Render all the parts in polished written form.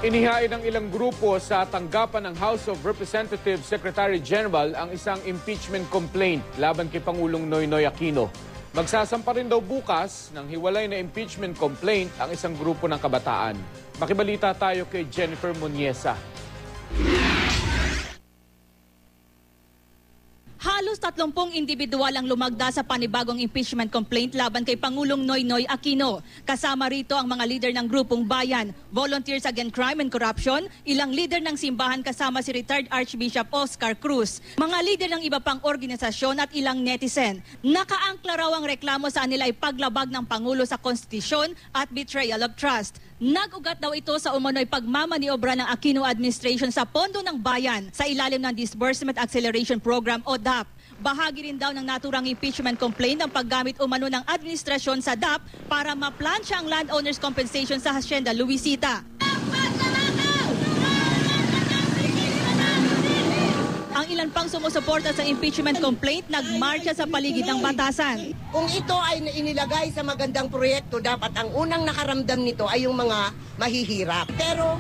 Inihain ng ilang grupo sa tanggapan ng House of Representatives Secretary General ang isang impeachment complaint laban kay Pangulong Noynoy Aquino. Magsasampa rin daw bukas ng hiwalay na impeachment complaint ang isang grupo ng kabataan. Makibalita tayo kay Jennifer Muniesa. Halos 30 individual ang lumagda sa panibagong impeachment complaint laban kay Pangulong Noynoy Aquino. Kasama rito ang mga leader ng Grupong Bayan, Volunteers Against Crime and Corruption, ilang leader ng simbahan kasama si retired Archbishop Oscar Cruz, mga leader ng iba pang organisasyon at ilang netizen. Nakaangkla raw ang reklamo sa kanila ay paglabag ng Pangulo sa konstitusyon at betrayal of trust. Nag-ugat daw ito sa umano'y pagmamaniobra ng Aquino administration sa pondo ng bayan sa ilalim ng Disbursement Acceleration Program o DAP. Bahagi rin daw ng naturang impeachment complaint ang paggamit umano ng administrasyon sa DAP para maplansya ang landowners compensation sa Hacienda Luisita. Ang ilan pang sumusuporta sa impeachment complaint nagmarcha sa paligid ng batasan. Kung ito ay inilagay sa magandang proyekto, dapat ang unang nakaramdam nito ay yung mga mahihirap. Pero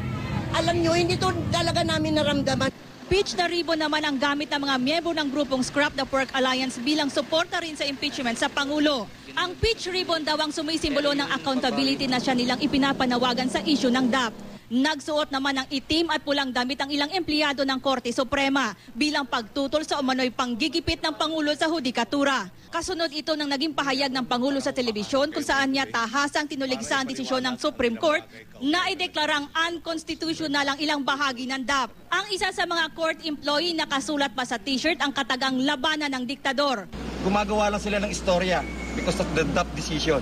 alam nyo, hindi ito talaga namin naramdaman. Peach na ribbon naman ang gamit ng mga miyembro ng grupong Scrap the Pork Alliance bilang suporta rin sa impeachment sa Pangulo. Ang peach ribbon daw ang sumisimbolo ng accountability na siya nilang ipinapanawagan sa issue ng DAP. Nagsuot naman ng itim at pulang damit ang ilang empleyado ng Korte Suprema bilang pagtutol sa umano'y panggigipit ng Pangulo sa hudikatura. Kasunod ito ng naging pahayag ng Pangulo sa telebisyon kung saan niya tahasang tinuligsa ang desisyon ng Supreme Court na ideklarang unconstitutional ang ilang bahagi ng DAP. Ang isa sa mga court employee nakasulat pa sa t-shirt ang katagang labanan ng diktador. Gumagawa lang sila ng istorya because of the DAP decision.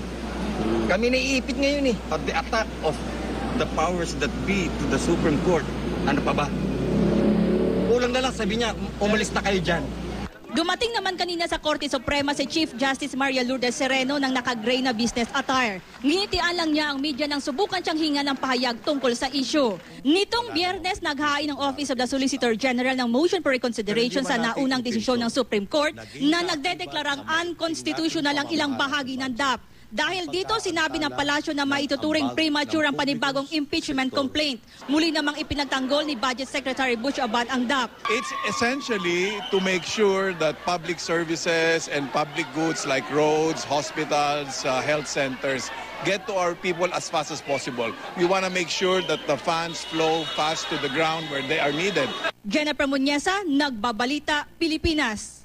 Kami naiipit ngayon at the attack of the powers that be to the Supreme Court. Ano pa ba? Kulang na lang, sabi niya, umalis na kayo dyan. Dumating naman kanina sa Korte Suprema si Chief Justice Maria Lourdes Sereno ng naka-gray na business attire. Nginitian lang niya ang media nang subukan siyang hinga ng pahayag tungkol sa issue. Nitong Biyernes, naghain ng Office of the Solicitor General ng motion for reconsideration sa naunang desisyon ng Supreme Court na nagdedeklarang unconstitutional ang ilang bahagi ng DAP. Dahil dito, sinabi ng palasyo na maituturing premature ang panibagong impeachment complaint. Muli namang ipinagtanggol ni Budget Secretary Butch Abad ang DAP. It's essentially to make sure that public services and public goods like roads, hospitals, health centers get to our people as fast as possible. We want to make sure that the funds flow fast to the ground where they are needed. Jennifer Muniesa, Nagbabalita, Pilipinas.